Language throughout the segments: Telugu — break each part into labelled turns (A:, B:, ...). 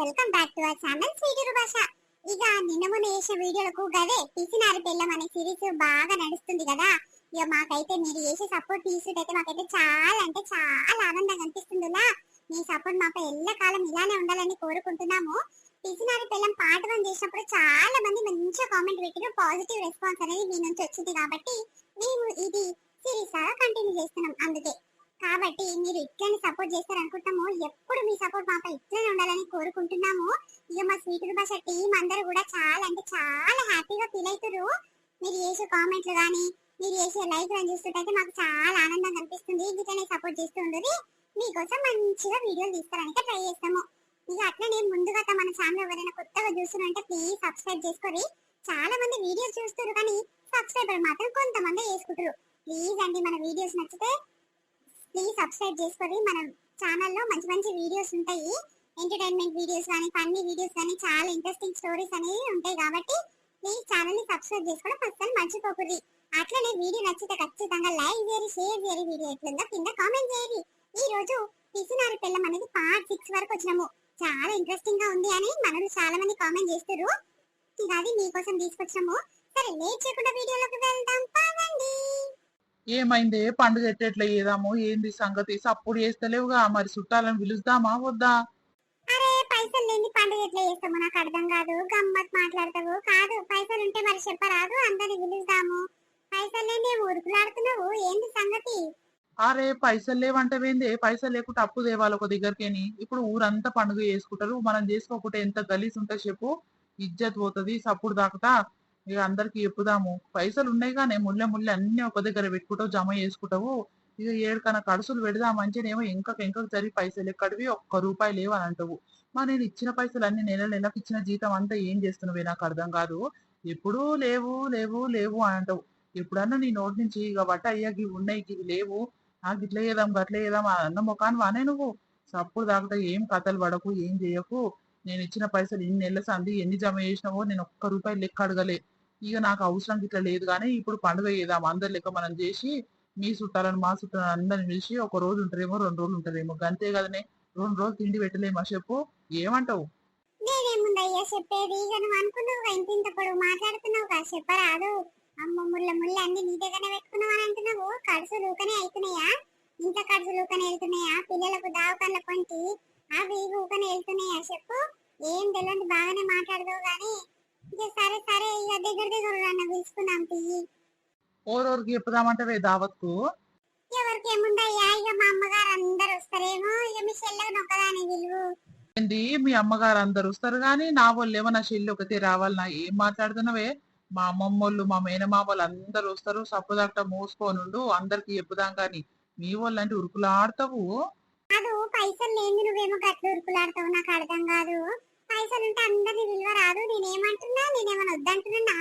A: Welcome back to our channel Sweety Bhasha. ఇక నిన్న మొన్న చేసిన వీడియోలకు గదే పిసినారి పెళ్ళం అనే సిరీస్ బాగా నడుస్తుంది కదా. ఇక మాకైతే మీరు చేసే సపోర్ట్ తీసుకుంటే మాకైతే చాలా అంటే చాలా ఆనందంగా అనిపిస్తుందిలా. మీ సపోర్ట్ మాపై ఎల్లకాలం ఇలానే ఉండాలని కోరుకుంటున్నాము. పిసినారి పెళ్ళం పార్ట్ 1 చేసినప్పుడు చాలా మంది మంచిగా కామెంట్ పెట్టిన పాజిటివ్ రెస్పాన్స్ అనేది మీ నుంచి వచ్చింది కాబట్టి మేము ఇది సిరీస్ లాగా కంటిన్యూ చేస్తున్నాం. అందుకే కాబట్టి మీరు ఇట్లనే సపోర్ట్ చేస్తారనుకుంటాము. ఎప్పుడు మీ సపోర్ట్ మాపై ఇట్లనే ఉండాలని కోరుకుంటున్నాము. ఇక మా స్వీట్ భాష టీం అందరూ కూడా చాలా అంటే చాలా హ్యాపీగా ఫీల్ అవుతారు. మీరు చేసే కామెంట్లు కానీ మీరు చేసే లైక్ అని చూస్తుంటే మాకు చాలా ఆనందంగా అనిపిస్తుంది. ఇట్లనే సపోర్ట్ చేస్తూ ఉండదు. మీకోసం మంచిగా వీడియోలు తీసుకోవడానికి ట్రై చేస్తాము. ఇక అట్లనే ముందుగా మన ఛానల్ ఎవరైనా కొత్తగా చూస్తున్నారంటే ప్లీజ్ సబ్స్క్రైబ్ చేసుకోండి. చాలా మంది వీడియోస్ చూస్తారు కానీ సబ్స్క్రైబర్ మాత్రం కొంతమంది చేసుకుంటారు. ప్లీజ్ అండి, మన వీడియోస్ నచ్చితే ప్లీజ్ సబ్స్క్రైబ్ చేసుకోండి. మన ఛానల్లో మంచి మంచి వీడియోస్ ఉంటాయి. ఎంటర్టైన్మెంట్ వీడియోస్ కానీ ఫన్నీ వీడియోస్ కానీ చాలా ఇంట్రెస్టింగ్ స్టోరీస్ అనేవి ఉంటాయి కాబట్టి ప్లీజ్ ఛానల్ ని సబ్స్క్రైబ్ చేసుకోవడం అస్సలు మర్చిపోకూడదు. అట్లనే వీడియో నచ్చితే ఖచ్చితంగా లైక్ చేయండి, షేర్ చేయండి, వీడియో ఎట్లుందో కింద కామెంట్ చేయండి. ఈ రోజు పిసినారి పెళ్ళం అనేది పార్ట్ 6 వరకు వచ్చినాము. చాలా ఇంట్రెస్టింగ్ గా ఉంది అని మనలు చాలా మంది కామెంట్ చేస్తారు. ఇక అది మీకోసం తీసుకొచ్చాము. సరే లేట్ చేయకుండా వీడియోలోకి వెళ్దాం పదండి.
B: ఏమైందే పండుగ ఎట్లా చేద్దాము ఏంది సంగతి సప్పుడు చేస్తలేవుగా మరి చుట్టాలను పిలుస్తామా వద్దా?
A: అరే పైసలు లేని పండుగ ఎట్లా చేస్తాము నాకు అర్థం కాదు. గమ్మత్ మాట్లాడతావు కాదు. పైసలు ఉంటే మరి చెప్పరాదు, అందరిని పిలుస్తాము. పైసలు లేని ఊరుకులాడుతున్నావు, ఏంది సంగతి?
B: అరే పైసలు లేవంటవేందే? పైసలు లేకుంటే అప్పు తేవాలి ఒక దగ్గరకేని. ఇప్పుడు ఊరంతా పండుగ చేసుకుంటారు, మనం చేసుకోకుంటే ఎంత గలీజ్ ఉంటే చెప్పు. ఇజ్జత్ పోతుంది సప్పుడు దాకతా. ఇక అందరికి చెప్పుదాము. పైసలు ఉన్నాయి కానీ ముళ్ళ ముళ్ళ అన్ని ఒక దగ్గర పెట్టుకుంటావు, జమ చేసుకుంటావు. ఇక ఏడుకన్నా కడుసులు పెడదాం మంచినేమో ఎంకకు జరిగి పైసలు ఎక్కడివి ఒక్క రూపాయి లేవు అని అంటావు. మరి నేను ఇచ్చిన పైసలు అన్ని నెలకు ఇచ్చిన జీతం అంతా ఏం చేస్తున్నావే నాకు అర్థం కాదు. ఎప్పుడూ లేవు లేవు లేవు అని అంటావు. ఎప్పుడన్నా నీ నోటి నుంచి ఇక బట్ట అయ్యా ఇవి ఉన్నాయి ఇవి లేవు, నాకు ఇట్లా చేద్దాం గట్ల చేద్దాం అన్న ముఖాన్ని వానే నువ్వు. సప్పుడు దాకా ఏం కథలు పడకు, ఏం చేయకు. నేను ఇచ్చిన పైసలు ఇన్ని నెలల సంది ఎన్ని జమ చేసినావో నేను ఒక్క రూపాయి లెక్క అడగలే. ఇక నాకు అవసరం ఇట్లా లేదు కానీ ఇప్పుడు పండుగ చేద్దాం అందరి లెక్క మనం చేసి మీ చుట్టాలను మా చుట్టాలను అందరిని పిలిచి ఒక రోజు ఉంటారేమో 2 రోజులు ఉంటారేమో గంతే కదనే. 2 రోజులు తిండి పెట్టలేమా చెప్పు, ఏమంటావు?
A: నేనేముందయ్యా చెప్పేది? ఇక నువ్వు అనుకున్నావుగా ఇంత ఇంత పొడుగు మాట్లాడుతున్నావుగా, చెప్పరాదు. అమ్మ ముళ్ళ ముళ్ళ అన్ని నీ దగ్గరనే పెట్టుకున్నావు అని అంటున్నావు. ఖర్చులు ఊకనే అవుతున్నాయా? ఇంత ఖర్చులు ఊకనే వెళ్తున్నాయా? పిల్లలకు దావకాన్ల కొంటి అవి ఊకనే వెళ్తున్నాయా చెప్పు? ఏం తెలియదు బాగానే మాట్లాడదావు గానీ ఇక సరే సరే ఇక దగ్గర అన్న పిలుచుకున్నాం తీయి.
B: ఓరోరికి చెప్పుదామంటే దావత్కు
A: ఎవరికి ఏముందయ్యా, ఇక మా అమ్మగారు అందరు వస్తారేమో. ఇక మీ చెల్లెకు నొక్కదాని విలువ
B: ఏంది? మీ అమ్మగారు అందరు వస్తారు గాని నా వాళ్ళు ఏమో నా చెల్లి ఒకతే రావాలి. నా ఏం మాట్లాడుతున్నావే? మా అమ్మమ్మోళ్ళు మా మేనమామలు అందరు వస్తారు, సప్పుదాట మూసుకోనుండు అందరికి చెప్పుదాం గాని మీ వాళ్ళు అంటే ఉరుకులాడతావు.
A: కాదు, పైసలు లేని నువ్వేమో గట్ల ఉరుకులాడతావు, నాకు అర్థం కాదు. పైసలు ఉంటే అందరినీ విలువ రాదు. నేనేమంటున్నా, నేనేమన్నా వద్దంటున్నా?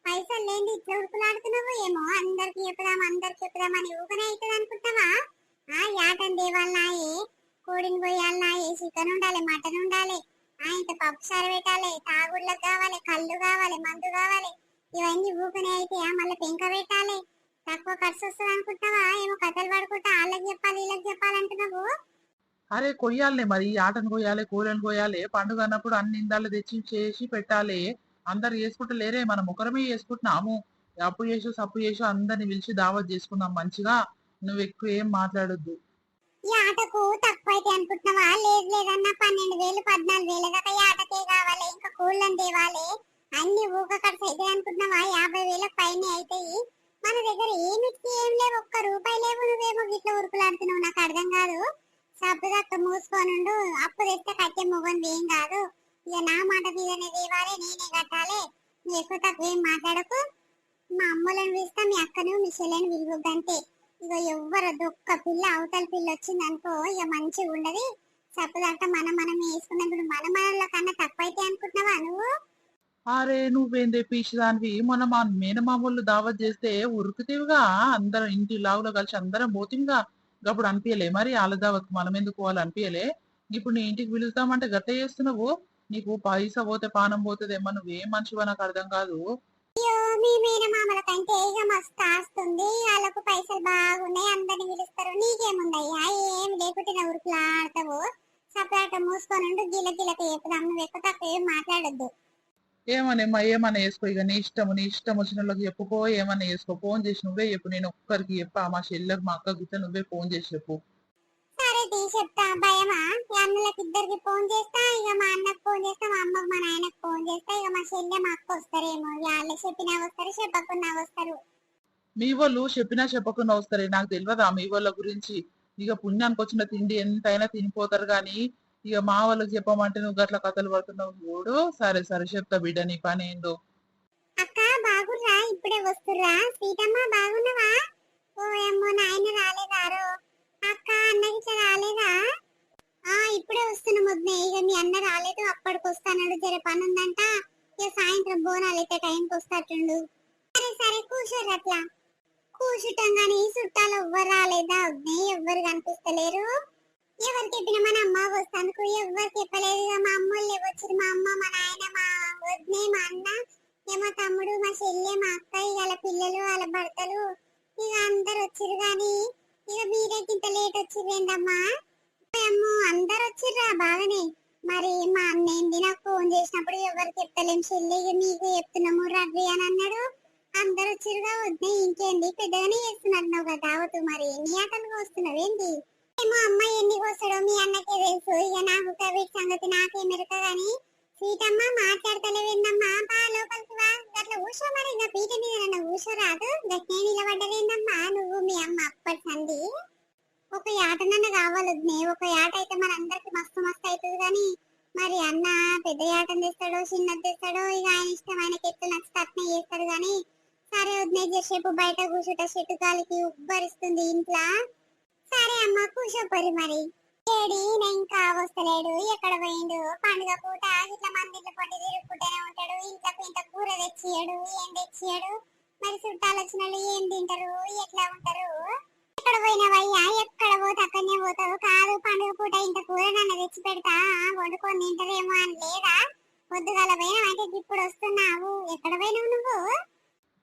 A: పైసలు లేని ఇట్లా ఉరుకులాడుతున్నావు ఏమో. అందరికి చెప్పుదాం అని ఊకనే అవుతుంది అనుకుంటావా? యాటని దేవాలనాయే, కోడిని పోయాలనాయే, చికెన్ ఉండాలి, మటన్ ఉండాలి, ఇంత పప్పు సారు పెట్టాలి, తాగుళ్ళకి కావాలి, కళ్ళు కావాలి, మందు కావాలి. ఇవన్నీ ఊకనే అయితే మళ్ళీ పెంక పెట్టాలి. తక్కువ ఖర్చు వస్తుంది అనుకుంటావా? ఏమో కథలు పడుకుంటా వాళ్ళకి చెప్పాలి వీళ్ళకి చెప్పాలంటున్నావు.
B: అరే కొయ్యాలే మరి, ఆటను కొయ్యాలి, కూరని కొయ్యాలి. పండుగ అన్నప్పుడు అన్ని ఇందాలు తెచ్చి చేసి పెట్టాలి. అందరు చేసుకుంటూ లేరే, మనం ఒకరమే చేసుకుంటున్నాము. అప్పు చేసు సప్పు చేసు అందరిని పిలిచి దావత్ చేసుకుందాం మంచిగా. నువ్వు ఎక్కువ ఏం మాట్లాడొద్దు.
A: ఈ ఆటకు తక్కువ అయితే అనుకుంటున్నావా? లేదు లేదన్నా 12,000 14,000 దాకా ఈ ఆటకే కావాలి. ఇంకా కూళ్ళని తేవాలి, అన్ని ఊక ఖర్చు అయితే అనుకుంటున్నావా? 50,000 పైన అవుతాయి. మన దగ్గర ఏమిటికి ఏం లేవు, ఒక్క రూపాయి లేవు. నువ్వేమో గిట్ల ఉరుకులాడుతున్నావు, నాకు అర్థం కాదు. సబ్బు దక్క మూసుకోనుండు. అప్పు తెస్తే కట్టే మొగంది ఏం కాదు. ఇక నా మాట మీదనే దేవాలి, నేనే కట్టాలి. నువ్వు ఎక్కువ తక్కువ ఏం మాట్లాడకు. మా అమ్మలను పిలుస్తా, మీ అక్కను మీ చెల్లెని పిలువద్దంతే. ఇక ఎవ్వరు ఒక్క పిల్ల అవతల పిల్ల వచ్చింది అనుకో ఇక మంచిగా ఉండదు. సప్పుదాక మనం వేసుకున్నప్పుడు మన మనల కన్నా తక్కువ అయితే అనుకుంటున్నావా నువ్వు?
B: అరే నువ్వేందే పీచిదానివి? మొన్న మా మేనమామూళ్ళు దావత్ చేస్తే ఉరుకుతీవిగా, అందరం ఇంటి లావులో కలిసి అందరం పోతివిగా. అప్పుడు అనిపించలే మరి వాళ్ళ దావత్కు మనం ఎందుకు పోవాలి అనిపించలే? ఇప్పుడు నీ ఇంటికి పిలుస్తామంటే గట్ట చేస్తున్నావు. నీకు పైసా పోతే పానం పోతుందేమో, నువ్వేం మనిషివో నాకు అర్థం కాదు.
A: అయ్యో, మీ మేనమామల కంటే ఇక మస్తు ఆస్తుంది, వాళ్ళకు పైసలు బాగున్నాయి, అందరిని పిలుస్తారు. నీకేముందయ్యా? ఏం లేకుంటే ఉరుకులాడతావు. సపరేట్ ఇట్లా మూసుకొని ఉండు, గిల గిలక చెప్పుదాం. నువ్వు ఎక్కువ తక్కువ ఏం మాట్లాడొద్దు.
B: ఏమనేమ్మా ఏమన్నా చేసుకో, ఇక నీ ఇష్టం వచ్చిన వాళ్ళకి చెప్పుకో, ఏమన్నా చేసుకో. ఫోన్ చేసి నువ్వే చెప్పు, నేను ఒక్కరికి చెప్పా, మా చెల్లెకి మా అక్క గిట్ట నువ్వే ఫోన్ చేసి చెప్పు.
A: సరే తీ చెప్తా. భయమా? ఈ అన్నలకు ఇద్దరికి ఫోన్ చేస్తా, ఇక మా అన్నకు ఫోన్ చేస్తా, మా అమ్మకు మా నాయనకు ఫోన్ చేస్తా, ఇక మా చెల్లె మా అక్క వస్తారేమో. వాళ్ళు చెప్పినా వస్తారు, చెప్పకున్నా వస్తారు.
B: మీ వాళ్ళు చెప్పినా చెప్పకుండా వస్తారే, నాకు తెలియదా మీ వాళ్ళ గురించి. ఇక పుణ్యానికి వచ్చిన తిండి ఎంతైనా తినిపోతారు గాని, ఇక మా వాళ్ళకి చెప్పమంటే నువ్వు గట్ల కథలు పడుతున్నావు చూడు. సరే సరే చెప్తా బిడ్డ, నీ పని ఏందో.
A: అక్క బాగుర్రా? ఇప్పుడే వస్తుర్రా? సీతమ్మ బాగున్నావా? ఓ ఏమో నాయన రాలేదారో? అక్క అన్న గిట్ల రాలేదా? ఇప్పుడే వస్తున్నా ముద్దే. ఇక మీ అన్న రాలేదు, అప్పటికి వస్తాడు. జర పని ఉందంట, ఇక సాయంత్రం బోనాలు అయితే టైంకి వస్తాటుండు. సరే సరే కూర్చోరు అట్లా. కూర్చుంటాం గాని చుట్టాలు ఎవ్వరు రాలేదా? వద్దే ఎవ్వరు కనిపిస్తలేరు. ఎవరికి చెప్పినా మన అమ్మ వస్తానుకు ఎవ్వరు చెప్పలేదు. ఇక మా అమ్మోళ్ళే వచ్చారు. మా అమ్మ, మా నాయన, మా వద్నే, మా అన్న, మా తమ్ముడు, మా చెల్లె, మా అక్క, ఇక వాళ్ళ పిల్లలు, వాళ్ళ భర్తలు, ఇక అందరు వచ్చిర్రు. గాని ఇక మీరే ఇంత లేట్ వచ్చిర్రేందమ్మా? అమ్మో అందరు వచ్చిర్రా బాగానే. మరి మా అన్న ఏంది నాకు ఫోన్ చేసినప్పుడు ఎవరు చెప్తలేం చెల్లి, ఇక మీకు చెప్తున్నాము రవి అని అన్నాడు. అందరు వచ్చిరుగా. వద్దే ఇంకేంది పెద్దగానే చేస్తున్నారు కదా దావతు. మరి ఎన్ని ఆటలుగా వస్తున్నావు ఏంది? ఏమో అమ్మాయి ఎన్ని వస్తాడో మీ అన్నకే తెలుసు. ఇక నాకు వీటి సంగతి నాకే మెరక. గాని సీతమ్మ మాట్లాడతలేవేందమ్మా? బా లోపలికి వా. అట్లా కూర్చో. మరి ఇంకా పీట మీద నన్ను కూర్చోరాదు. గట్టే నిలబడ్డదేందమ్మా నువ్వు మీ అమ్మ అప్పటి సంది? ఒక యాటనన్న కావాలి వద్దే. ఒక యాట అయితే మన అందరికి మస్తు మస్తు అవుతుంది. కానీ మరి అన్న పెద్ద యాటను తెస్తాడో చిన్నది తెస్తాడో, ఇక ఆయన ఇష్టం. ఆయనకి ఎత్తు నచ్చితే అట్నే చేస్తాడు. గాని సరే వద్దే జరసేపు బయట కూర్చుంట, చెట్టు గాలికి ఉబ్బరిస్తుంది ఇంట్లో. సరే అమ్మ కూర్చోపోరి. మరి ఏడి ఇంకా వస్తలేడు, ఎక్కడ పోయిండు? పండుగ పూట ఇట్లా మందిలో పట్టి తిరుగుకుంటూనే ఉంటాడు. ఇంట్లోకి ఇంత కూర తెచ్చియాడు, ఏం తెచ్చియాడు? మరి చుట్టాలు వచ్చిన వాళ్ళు ఏం తింటారు, ఎట్లా ఉంటారు? ఎక్కడ పోయినావయ్యా? ఎక్కడ పోతే అక్కడనే పోతావు. కాదు పండుగ పూట ఇంత కూర నన్ను తెచ్చి పెడతా, వండుకొని తింటారేమో అని లేదా? పొద్దుగాల పోయినావంటే ఇప్పుడు వస్తున్నావు. ఎక్కడ పోయినావు నువ్వు?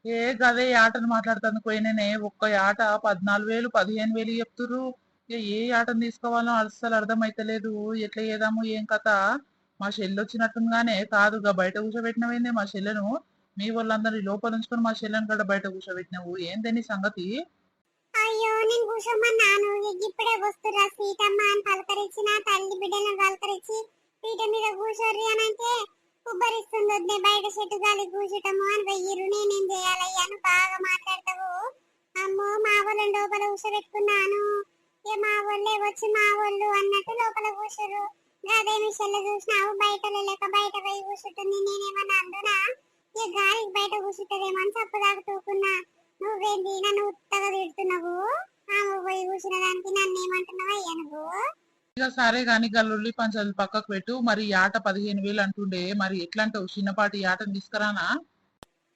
B: ఏ గదే ఆటను మాట్లాడుతాను పోయిననే. ఒక్క ఆట 14,000 15,000 చెప్తుర్రు. ఇక ఏ ఆటను తీసుకోవాలో అస్సలు అర్థమైతలేదు. ఎట్లా చేద్దాము ఏం కథ? మా చెల్లి వచ్చినట్టుగానే కాదుగా బయట కూర్చోబెట్టినవేందే మా చెల్లెను? మీ వాళ్ళందరి లోపల ఉంచుకొని మా చెల్లెని కూడా బయట కూర్చోబెట్టినావు. ఏందే నీ సంగతి?
A: అయ్యో నేను కూర్చోమన్నాను. ఇప్పుడే వస్తురా సీతమ్మ అని పలకరించిన తల్లి బిడ్డలను పలకరించి పీట మీద కూర్చోర్రి అని అంటే ఉబ్బరిస్తుంది. వద్దే బయట చెట్టు గాలి కూర్చుంటాము అని వెయ్యిరు. నేనేం చేయాలయ్యాను? బాగా మాట్లాడతావు. అమ్మో మా వాళ్ళని లోపల కూర్చోబెట్టుకున్నాను. ఇక మా వాళ్ళే వచ్చి మా వాళ్ళు అన్నట్టు లోపల కూర్చోరు. అదే మిషన్లో చూసినావు బయట లేక బయట పోయి కూర్చుంటుంది. నేనేమన్నా అందునా? ఇక గాలికి బయట కూర్చుంటదేమో అని చప్పు తాగుతూకున్నా. నువ్వేంది నన్ను ఉత్తగా తిడుతున్నావు? ఆమె పోయి కూర్చున్న దానికి నన్ను ఏమంటున్నావు అయ్యా నువ్వు?
B: ఇక సరే గాని గల్లుల్లి పంచాలు పక్కకు పెట్టు. మరి ఈ ఆట 15,000 అంటుండే, మరి ఎట్లా అంటావు? చిన్నపాటి ఈ ఆటను తీసుకురానా?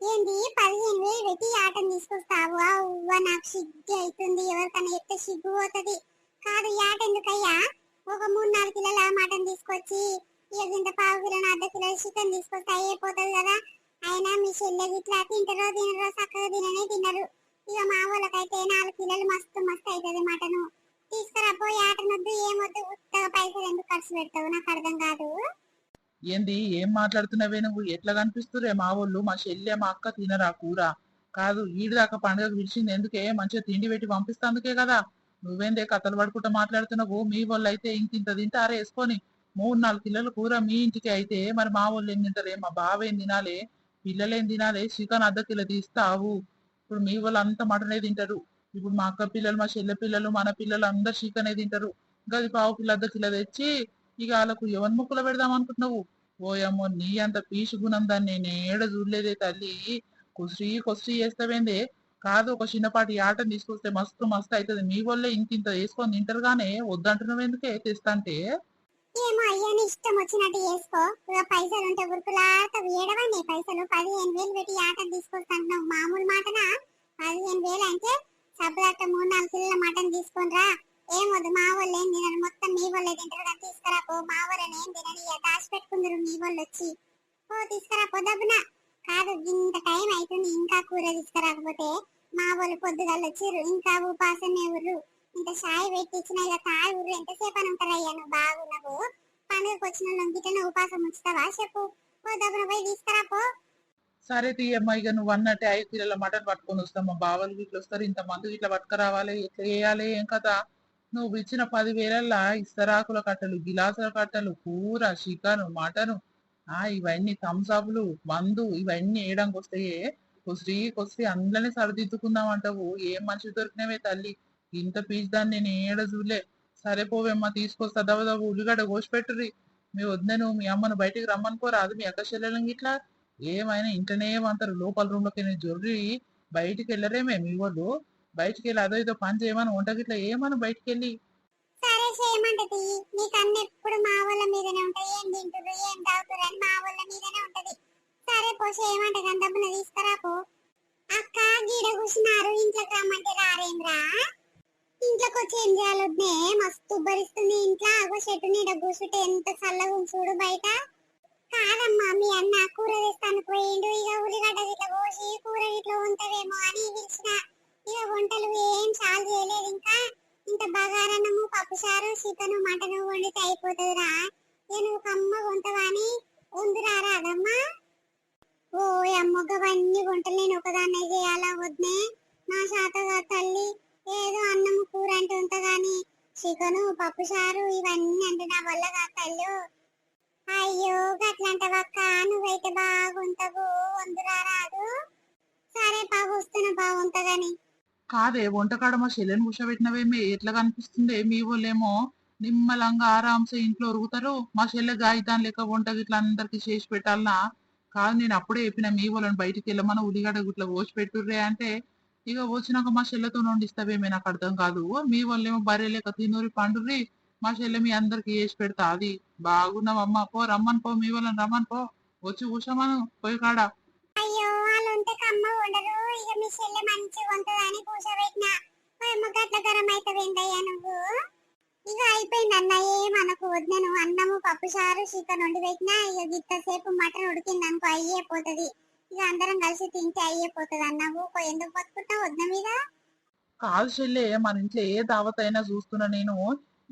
A: ఏంది 15,000 పెట్టి ఆటను తీసుకొస్తావు? అవ్వ నాకు సిగ్గు అవుతుంది. ఎవరికైనా చెప్తే సిగ్గు పోతుంది. కాదు ఈ ఆట ఎందుకయ్యా? ఒక 3-4 కిలోల మటన్ తీసుకొచ్చి ఇక ఇంత పావు కిలో అర్ధ కిలో చికెన్ తీసుకొస్తే అయిపోతుంది కదా. అయినా మీ చెల్లెకి ఇట్లా తింటారో తినరో చక్కగా తిననే తినరు. ఇక మా వాళ్ళకైతే 4 కిలోలు మస్తు మస్తు అవుతుంది మటను. తీసుకురాపోయి ఆటనొద్దు ఏమొద్దు. ఉత్తగా పైసలు ఎందుకు ఖర్చు పెడతావు? నాకు అర్థం కాదు.
B: ఏంది ఏం మాట్లాడుతున్నావే నువ్వు? ఎట్లా కనిపిస్తురే మా వాళ్ళు? మా చెల్లె మా అక్క తినరా కూర? కాదు ఈడి దాకా పండుగకు పిలిచింది ఎందుకే? మంచిగా తిండి పెట్టి పంపిస్తాందుకే కదా. నువ్వేందే కథలు పడుకుంటూ మాట్లాడుతున్నావు? మీ వాళ్ళు అయితే ఇంకింత తింటారే వేసుకొని. 3-4 కిలోల కూర మీ ఇంటికి అయితే మరి మా వాళ్ళు ఏం తింటారే? మా బావ ఏం తినాలి? పిల్లలేం తినాలి? చికెన్ అర్ధ కిలో తీస్తావు. ఇప్పుడు మీ వాళ్ళు అంతా మటనే తింటారు. ఇప్పుడు మా అక్క పిల్లలు, మా చెల్లె పిల్లలు, మన పిల్లలు అందరు చికెనే తింటారు. గది పావు కిలో అర్ధ కిలో తెచ్చి ఇక వాళ్ళకు ఎవరి ముక్కులో పెడదాం అనుకుంటున్నావు? ఓయమ్మో నీ అంత పీచు గుణం దాన్ని నేను ఏడ చూడలేదే తల్లి. కుసిరి కొసిరి చేస్తావేందే? కాదు ఒక చిన్నపాటి ఆటను తీసుకొస్తే మస్తు మస్తు అవుతుంది. మీ వాళ్ళే ఇంత వేసుకొని తింటారు గానే వద్దంటున్నావు ఎందుకే తెస్తాంటే?
A: ఏమో అయ్యా నీ ఇష్టం వచ్చినట్టు చేసుకో. ఇక పైసలు ఉంటే ఉరుకులాట ఏడవండి. పైసలు 15,000 పెట్టి ఆటను తీసుకొస్తాను మామూలు మాటనా? 15,000 అంటే సబ్బులట్ట 3-4 కిలోల మటన్ తీసుకొని రా. ఏమొద్దు మా వాళ్ళు ఏం తినరు. మొత్తం మీ వాళ్ళే తింటారు. కానీ తీసుకురాపో. మా వాళ్ళని ఏం తినని దాచి పెట్టుకుందరు మీ వాళ్ళు వచ్చి. ఓ తీసుకురాపో దబ్బున. కాదు ఇంత టైం అవుతుంది ఇంకా కూర తీసుకురాకపోతే. మా వాళ్ళు పొద్దుగాలు వచ్చిర్రు ఇంకా ఉపాసమే ఊర్రు. ఇంత చాయ్ పెట్టించిన ఇక తాగుర్రు. ఎంతసేపు అని ఉంటారయ్యా నువ్వు? బాగున్నావు వచ్చిన గిట్లనే ఉపాసం ఉంచుతావా చెప్పు. పో దబ్బున పోయి తీసుకురా పో.
B: సరే తీయమ్మా, ఇక నువ్వు అన్నట్టే 5 కిలోల మటన్ పట్టుకొని వస్తాం. మా బావలు ఇట్లా వస్తారు, ఇంతమంది ఇట్లా పట్టుకురావాలి, ఎట్లా చేయాలి ఏం కదా. నువ్వు ఇచ్చిన 10,000ల్లా ఇస్తరాకుల కట్టలు, గిలాసుల కట్టలు, కూర, చికెన్, మటన్, ఇవన్నీ థమ్స్అప్లు, మందు ఇవన్నీ వేయడానికి వస్తాయే. కొస్రీ అందులోనే సరిదిద్దుకుందాం అంటావు. ఏం మనిషి దొరికినవే తల్లి, ఇంత పీచు దాన్ని నేను ఏడ చూలే. సరే పోవేమ్మా, తీసుకొస్తా. దవ్వ ఉల్లిగడ్డ కోసి పెట్టుర్రి. మీ వద్దను మీ అమ్మను బయటికి రమ్మని పోరాదు, మీ అక్క చెల్లెలని ఇట్లా. ఏమైనా ఇంటనే ఏమంటారు, లోపల రూమ్ లోకి జొర్రి బయటికి వెళ్ళరేమే మీ వాళ్ళు. బయటికి వెళ్ళి అదో ఇదో పని చేయమని, వంట గిట్లా ఏమని బయటికి వెళ్ళి.
A: సరే చేయమంటది. నీకు అన్ని ఎప్పుడు మా వాళ్ళ మీదనే ఉంటాయి. ఏం తింటురు ఏం తాగుతురు అని మా వాళ్ళ మీదనే ఉంటది. సరే పో చేయమంటది. డబ్బున తీసుకురా పో. అక్క గీడ కూర్చున్నారు, ఇంట్లోకి రమ్మంటే రారేమ్రా? ఇంట్లోకి వచ్చి ఏం చేయాలొద్దే, మస్తు ఉబ్బరిస్తుంది ఇంట్లో. అగో చెట్టు నీడ కూర్చుంటే ఎంత చల్లగా ఉంది చూడు బయట. కాదమ్మా, మీ అన్న కూర తెస్తాను పోయిండు. ఇక ఉల్లిగడ్డ గిట్ల కోసి కూర గిట్ల ఉంటదేమో అని పిలిచిన. ఇక వంటలు ఏం చాలు చేయలేదు ఇంకా. ఇంత బగారన్నము, పప్పుచారు, చికెన్, మటన్ వండితే అయిపోతుందిరా. ఇక నువ్వు కమ్మ వంటవా అని వందురారా అదమ్మా. ఓ అమ్మగవన్నీ వంటలు నేను ఒకదాన్నే చేయాలా వద్దే? నా శాతగా తల్లి. ఏదో అన్నము కూర అంటే ఉంట గాని చికెను, పప్పుచారు ఇవన్నీ అంటే నా వల్ల కాదు తల్లి. అయ్యో గట్లంటవక్క, నువ్వైతే బాగుంటావు, వందురారాదు. సరే వస్తున్నా బాగుంటా గాని.
B: కాదే, వంటకాడ మా చెల్లెని కూర్చోబెట్టినవేమే, ఎట్లా కనిపిస్తుంది. మీ వాళ్ళేమో నిమ్మలంగా ఆరాంసే ఇంట్లో ఉరుగుతారు. మా చెల్లె గాయతాన్ లెక్క వంట గిట్ల అందరికి చేసి పెట్టాలనా? కాదు, నేను అప్పుడే చెప్పిన మీ వాళ్ళని బయటికి వెళ్ళమని, ఉల్లిగడ్డ గిట్ల కోసి పెట్టుర్రే అంటే, ఇక వచ్చినాక మా చెల్లెతో వండిస్తావేమే, నాకు అర్థం కాదు. మీ వాళ్ళేమో బర్రె లెక్క తినూరి పండుర్రి, మా చెల్లె మీ అందరికి చేసి పెడతా. అది బాగున్నావమ్మా, పో రమ్మని పో, మీ వాళ్ళని రమ్మని పో, వచ్చి కూర్చోమను పోయి కాడ.
A: అయ్యో వాళ్ళుంటే కమ్మ ఉండరు. ఇక మీ చెల్లె మంచిగా ఉంటదని కూర్చోబెట్టినా. గట్ల గరం అవుతావేందయ్యా నువ్వు. ఇక అయిపోయింది అన్న, ఏమనకు వద్దు. అన్నము, పప్పుచారు, చికెన్ వండి పెట్టినా. ఇక గిత్తసేపు మటన్ ఉడికింది అనుకో అయ్యేపోతుంది. ఇక అందరం కలిసి తింటే అయ్యేపోతుంది అన్నవు. ఎందుకు బతుకుంటావు వద్ద మీద?
B: కాదు చెల్లె, మన ఇంట్లో ఏ దావత్ అయినా చూస్తున్నా నేను.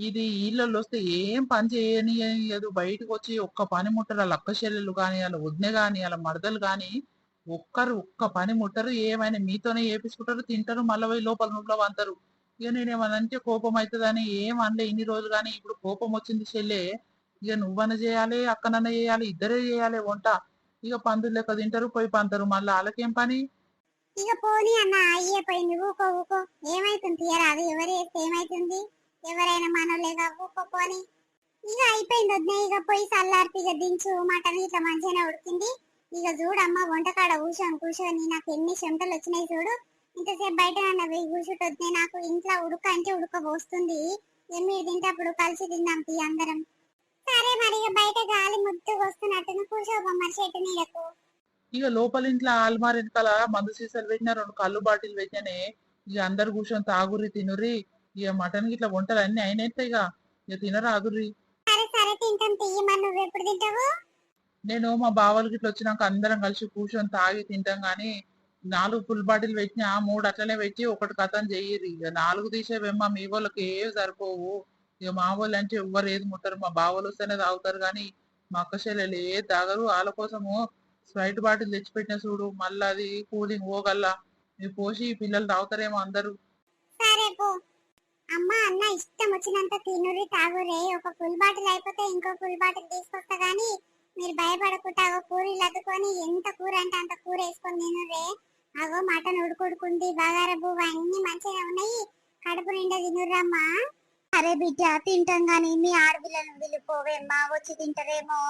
B: ఇది ఇళ్ళల్లో వస్తే ఏం పని చేయనియదు. బయటకు వచ్చి ఒక్క పని ముట్టరు. వాళ్ళ అక్క చెల్లెలు గాని, వాళ్ళ వదిన గాని, వాళ్ళ మరదలు గాని ఒక్క పని ముట్టరు. ఏమైనా మీతోనే చేపించుకుంటారు, తింటారు, మళ్ళీ పోయి లోపల రూమ్లో వంతారు. ఇక నేనేమనంటే కోపం అవుతుందని ఏం అనలే ఇన్ని రోజులు. కానీ ఇప్పుడు కోపం వచ్చింది చెల్లె. ఇక నువ్వన చేయాలి, అక్కనన్న చేయాలి, ఇద్దరే చేయాలి వంట. ఇక పందులు లెక్క తింటారు, పోయి పంతారు, మళ్ళీ వాళ్ళకేం పని.
A: ఇక పోనీ అన్న అయ్యేపోయింది. ఊకో ఊకో, ఏమైతుంది తీయరాదు. ఎవరు చేస్తే ఏమైతుంది, ఎవరైనా మనోళ్ళేగా. ఊకో పోనీ. ఇక అయిపోయింది వద్దే. ఇక పోయి సల్లార్పి ఇక దించు. మటన్ ఇట్లా మంచిగానే ఉడికింది. ఇక చూడమ్మ వంటకాడ కూర్చొని నాకు ఎన్ని చెమటలు వచ్చినాయి చూడు. ఇంతసేపు బయట పోయి కూర్చుంటొద్దే. నాకు ఇంట్లో ఉడక అంటే ఉడకపోస్తుంది. మీరు తింటప్పుడు కలిసి తిందాం తీ అందరం. సరే మరి, ఇక బయట గాలి ముద్దుగా వస్తున్నట్టు కూర్చోబొమ్మ చెట్టు నీడకు.
B: ఇక లోపల ఇంట్లో ఆల్మార్ వెనకాల మందు సీసాలు పెట్టిన, 2 కళ్ళు బాటిల్ పెట్టిననే. ఇక అందరు కూర్చొని తాగుర్రి, తినుర్రి. ఇక మటన్ గిట్ల వంటలు అన్ని అయినట్టే. ఇక తినరా ఆగుర్రి.
A: సరే సరే తింటాం తీయ. మరి నువ్వు ఎప్పుడు తింటావు?
B: నేను మా బావలు గిట్ల వచ్చినాక అందరం కలిసి కూర్చొని తాగి తింటాం. గాని 4 ఫుల్ బాటిల్ పెట్టినా, 3 అట్లనే పెట్టి ఒకటి కథం చెయ్యిర్రి. ఇక 4 తీసేవేమ్మా, మీ వాళ్ళకి ఏవి సరిపోవు. ఇక మా వాళ్ళు అంటే ఎవ్వరు ఏది ముట్టరు. మా బావలు వస్తేనే తాగుతారు. కానీ మా అక్క చెల్లెలు ఏది తాగరు. వాళ్ళ కోసము స్ప్రైట్ బాటిల్ తెచ్చిపెట్టిన చూడు, మళ్ళీ అది కూలింగ్ పోగల్లా. మీరు పోసి పిల్లలు తాగుతారేమో అందరూ.
A: సరే పో. అమ్మ అన్న ఇష్టం వచ్చినంత తినురి తాగురే. ఒక ఫుల్ బాటిల్ అయిపోతే ఇంకో ఫుల్ బాటిల్ తీసుకొస్తా గానీ మీరు భయపడకుండా అగో పూరీలు అద్దుకొని ఎంత కూర అంటే అంత కూర వేసుకొని తినురే. అగో మటన్ ఉడుకుడుకుంది, బగార పువ్వు అన్ని మంచిగా ఉన్నాయి. కడుపు నిండా తినురమ్మా. అరే బిడ్డ తింటాం గాని మీ ఆడపిల్లలను పిలుపోవేమ్మా, వచ్చి తింటారేమో.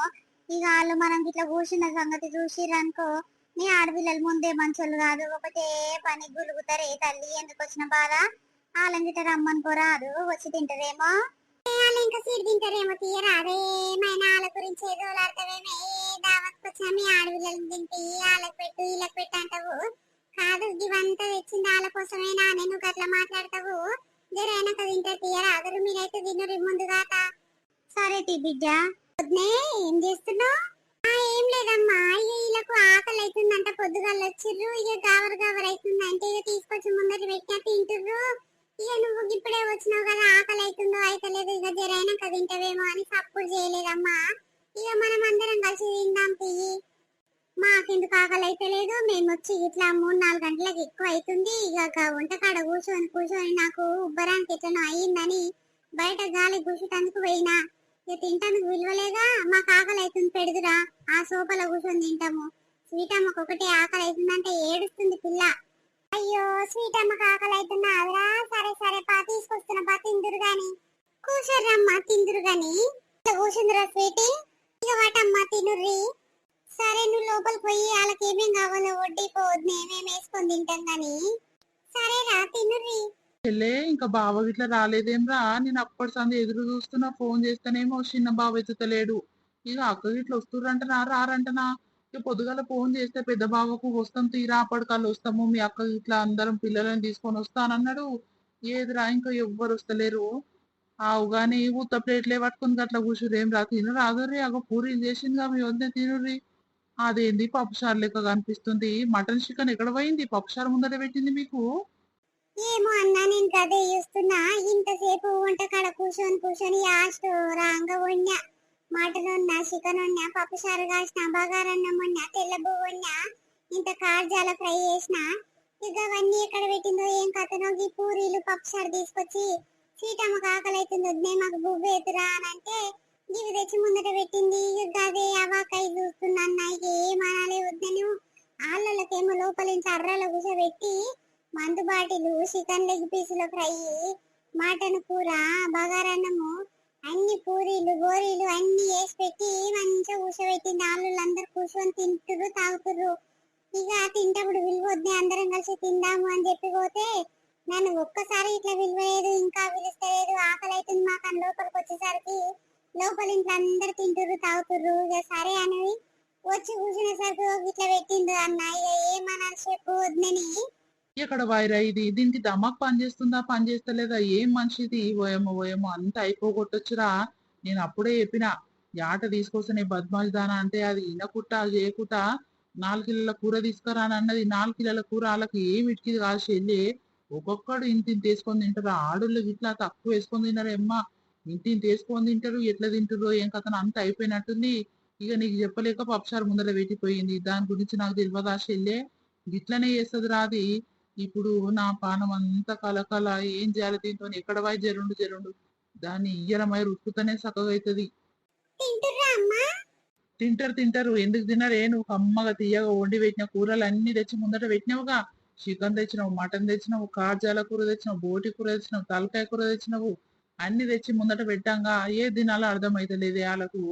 A: ఇక వాళ్ళు మనం ఇట్లా కూర్చున్న సంగతి చూసిరనుకో, మీ ఆడపిల్లలు ముందే మంచోళ్ళు కాదు. ఒకటే పని గులుగుతారే తల్లి. ఎందుకు వచ్చిన బాధ? వాళ్ళంగిట రమ్మని పోరాదు, వచ్చి తింటారేమో. వాళ్ళు ఇంకా సీడ్ తింటారేమో తీయరాదే. ఏమైనా వాళ్ళ గురించి ఏదో అర్థమేమే. దావత్కి వచ్చిన మీ ఆడపిల్లలు తింటే వాళ్ళకి పెట్టు వీళ్ళకి పెట్టు అంటావు. కాదు, ఇవంతా తెచ్చింది వాళ్ళ కోసమేనా? నేను అట్లా మాట్లాడతావు. జరైనా తింటే తీయరాదు. మీరైతే తినరు ముందుగా. సరే టీ బిడ్డ. వద్దే ఏం చేస్తున్నావు? ఏం లేదమ్మా, ఇక వీళ్ళకు ఆకలి అవుతుందంట. పొద్దుగాల వచ్చిర్రు. ఇక గావర్ అవుతుందంటే ఇక తీసుకొచ్చి ముందర పెట్టినా తింటుర్రు. ఇక నువ్వు ఇప్పుడే వచ్చినావు కదా, ఆకలి అవుతుందో అయితలేదు, ఇక జరైనాక తింటవేమో అని సప్పుడు చేయలేదమ్మా. ఇక మనం అందరం కలిసి తిందాం తియ్యి. మాకెందుకు ఆకలి అయితే లేదు, మేము వచ్చి ఇట్లా 3-4 గంటలకు ఎక్కువ అవుతుంది. ఇక వంటకాడ కూర్చొని కూర్చొని నాకు ఉబ్బరానికి ఎట్లనో అయ్యిందని బయట గాలి కూర్చుంటందుకు పోయినా. ఇక తింటానికి విలువలేగా, మాకు ఆకలి అవుతుంది పెడుదురా, ఆ సోఫాలో కూర్చొని తింటాము. స్వీటమ్మకు ఒకటే ఆకలి అవుతుందంటే ఏడుస్తుంది పిల్ల. అయ్యో స్వీట్ అమ్మకి ఆకలి అవుతున్నావురా, సరే సరే పా తీసుకొస్తున్నా పా, తిందురు గాని. కూర్చోర్రమ్మా తిందురు గాని. ఇట్లా కూర్చుందిరా స్వీటీ, ఇక వాటమ్మా తినుర్రి. సరే నువ్వు లోపలికి పోయి వాళ్ళకి ఏమేం కావాలో వడ్డీపోవద్దు, మేమేం వేసుకొని తింటాం గాని. సరే రా తినుర్రి.
B: చెల్లే ఇంకా బావ ఇట్లా రాలేదేమ్రా, నేను అప్పటి సంది ఎదురు చూస్తున్నా, ఫోన్ చేస్తేనేమో చిన్న బావ ఎత్తుతలేడు. ఇక అక్క ఇట్లా వస్తుర్రంటనా రారంటనా. ఇక పొద్దుగాల ఫోన్ చేస్తే పెద్ద బావకు వస్తాం తీరా అప్పటికల్లా వస్తాము, మీ అక్క ఇట్లా అందరం పిల్లలని తీసుకొని వస్తానన్నాడు. ఏదిరా ఇంకా ఎవ్వరు వస్తలేరు. ఆవుగాని ఉత్త ప్లేట్లే పట్టుకుని అట్లా కూర్చురేం రా, తిను రాదుర్రి, అగో పూరీలు చేసిందిగా మీ వద్ద తినుర్రి. అదేంది పప్పుచారు లెక్క కనిపిస్తుంది, మటన్ చికెన్ ఎక్కడ పోయింది, పప్పుచారు ముందర పెట్టింది మీకు.
A: ఏమో అన్నా, నేను గదే చూస్తున్నా. ఇంతసేపు వంటకాడ కూర్చొని కూర్చొని యాస్ట్ రాంగా వండా. మటన్ ఉన్నా, చికెన్ ఉన్నా, పప్పు చారు కాసిన, బగారన్నం ఉన్నా, తెల్ల బువ్వ ఉన్నా, ఇంత కార్జాల ఫ్రై చేసిన. ఇక అవన్నీ ఎక్కడ పెట్టిందో ఏం కథనో, ఈ పూరీలు పప్పు చారు తీసుకొచ్చి సీతమ్మకు ఆకలి అవుతుంది వద్దే మాకు బువ్వ ఎదురా అని అంటే ఇవి తెచ్చి ముందట పెట్టింది. ఇక గదే అవాకాయ చూస్తున్నా అన్న, ఇక ఏమనాలి వద్దను. ఆళ్ళకేమో లోపల ఇంత అర్రల కూర్చోబెట్టి మందు బాటిలు, చికెన్ లెగ్ పీసుల ఫ్రై, మటన్ కూర, బగారన్నము, అన్ని పూరీలు గోరీలు అన్ని వేసి పెట్టి మంచిగా కూర్చోబెట్టింది. ఆళ్ళందరూ కూర్చొని తింటుర్రు తాగుతుర్రు. ఇక తింటప్పుడు విలువద్దే అందరం కలిసి తిందాము అని చెప్పి పోతే నన్ను ఒక్కసారి ఇట్లా విలువలేదు, ఇంకా పిలుస్తలేదు, ఆకలి అవుతుంది మాకు అని లోపలికి వచ్చేసరికి లోపల ఇంట్లో అందరు తింటుర్రు తాగుతుర్రు. ఇక సరే అని వచ్చి కూర్చునేసరికి ఇట్లా పెట్టిండు అన్న. ఇక ఏమనాలి చెప్పు వద్దని.
B: ఎక్కడ వైరా ఇది, దీనికి దమాక్ పని చేస్తుందా పని చేస్తలేదా, ఏం మనిషిది, ఓయమో ఓయమో అంత అయిపోగొట్టొచ్చురా. నేను అప్పుడే చెప్పిన, యాట తీసుకొస్తే బద్మాష్ దానా అంటే అది ఇనకుట్ట చేయకుట్ట 4 కిలోల కూర తీసుకురా అని అన్నది. 4 కిలోల కూర వాళ్ళకి ఏమి ఇటుకిది కాదు చెల్లి. ఒక్కొక్కడు ఇంత ఇంత వేసుకొని తింటారు, ఆడోళ్ళు ఇట్లా తక్కువ వేసుకొని తినరు ఎమ్మా, ఇంత ఇంత వేసుకొని తింటారు. ఎట్లా తింటారో ఏం కథను అంత అయిపోయినట్టుంది. ఇక నీకు చెప్పలేక పప్పుసారి ముందర పెట్టిపోయింది, దాని గురించి నాకు తెలియదా చెల్లె, గిట్లనే చేస్తుంది రాది. ఇప్పుడు నా పానం అంతా కలకల, ఏం చేయాలి దీంతో, ఎక్కడ పోయి జరుండు జరుండు, దాన్ని ఇయ్యరమై రుక్కుతనే చక్కగా అవుతుంది.
A: తింటుర్రా అమ్మా?
B: తింటారు తింటారు, ఎందుకు తినరే, నువ్వు కమ్మగా తీయగా వండి పెట్టిన కూరలు అన్ని తెచ్చి ముందట పెట్టినావుగా. చికెన్ తెచ్చినావు, మటన్ తెచ్చినావు, కాజాల కూర తెచ్చినావు, బోటి కూర తెచ్చినావు, తలకాయ కూర తెచ్చినావు, అన్ని తెచ్చి ముందట పెట్టాంగా. ఏ దినాలో అర్థమైతలేదు వాళ్ళకు.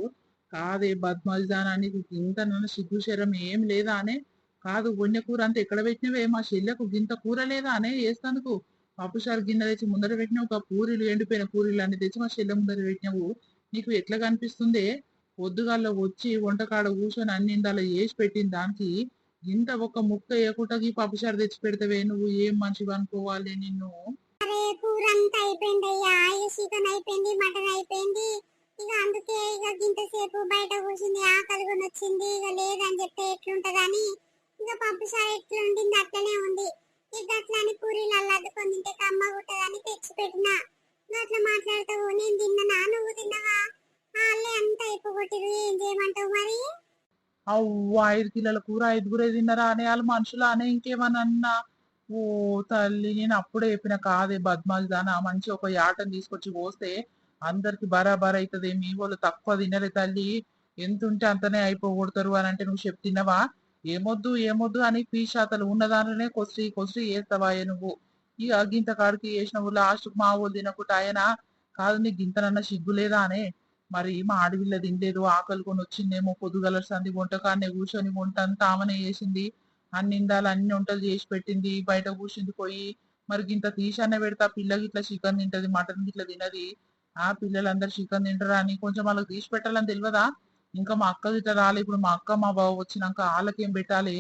B: కాదే బద్మాయిదానా, నీకు ఇంత సిగ్గు శరం ఏం లేదా అనే. కాదు వన్య కూర అంతా ఎక్కడ పెట్టినవే, మా చెల్లెకు గింత కూర లేదా అనే వేస్తానుకు. పప్పుసారు గిన్నె తెచ్చి ముందర పెట్టినావు, ఒక పూరీలు ఎండిపోయిన పూరీలు అన్ని తెచ్చి మా చెల్లె ముందర పెట్టినావు. నీకు ఎట్లా కనిపిస్తుంది. పొద్దుగాల్లో వచ్చి వంటకాడ కూర్చొని అన్ని ఇందాల వేసి పెట్టిన దానికి ఇంత ఒక ముక్క వేయకుండా ఈ పప్పుచారు తెచ్చి పెడతావే, నువ్వు ఏం మనిషి అనుకోవాలి నిన్ను.
A: అరే కూర అంతా అయిపోయింది అయ్యా, ఇక చికెన్ అయిపోయింది, మటన్ అయిపోయింది. ఇక అందుకే ఇక ఇంతసేపు బయట కూర్చుంది, ఆకలి కొని వచ్చింది. ఇక లేదని చెప్తే ఎట్లుంటదని ఇక పప్పు చారు ఎట్లుండింది అట్లనే ఉంది. ఇక అట్లా అని పూరీలు అల్లదుకొని తింటే కమ్మ కుట్టదని తెచ్చి పెట్టినా. అట్లా మాట్లాడతావు, నేను తిన్నా నువ్వు తిన్నావా? వాళ్ళే అంతా అయిపోగొట్టిరు, ఏం చేయమంటావు మరి?
B: అవ్వ 5 కిలోల కూర 5గురే తిన్నరా అనే వాళ్ళు మనుషులు అనే ఇంకేమన్నా. ఓ తల్లి, నేను అప్పుడే చెప్పిన కాదే బద్మాష్ దానా, మంచి ఒక యాటను తీసుకొచ్చి పోస్తే అందరికి బరాబర్ అవుతుంది. మీ వాళ్ళు తక్కువ తినరే తల్లి, ఎంత ఉంటే అంతనే అయిపోగొడతారు అని అంటే నువ్వు చెప్తున్నావా. ఏమొద్దు ఏమొద్దు అని పీశాతలు ఉన్నదానిలోనే కొసరి కొసరి వేస్తావాయే నువ్వు. ఇక గింత కాడికి వేసినవు, లాస్ట్ మా వాళ్ళు తినకుండా ఆయన. కాదు నీకు గింతనన్నా సిగ్గు లేదా అనే. మరి మా ఆడవిల్ల తినలేదు, ఆకలి కొని వచ్చిందేమో, పొద్దుగల సంది వంటకాన్నే కూర్చొని వంట అంతా ఆమెనే చేసింది. అన్ని ఇందాలు అన్ని వంటలు చేసి పెట్టింది, బయట కూర్చుంది పోయి. మరి గింత తీసానే పెడతా, పిల్లకి ఇట్లా చికెన్ తింటది, మటన్ ఇట్లా తినది. ఆ పిల్లలందరూ చికెన్ తింటారా అని కొంచెం వాళ్ళకి తీసి పెట్టాలని తెలియదా. ఇంకా మా అక్క ఇట్లా రాలే, ఇప్పుడు మా అక్క మా బావ వచ్చినాక వాళ్ళకేం పెట్టాలి.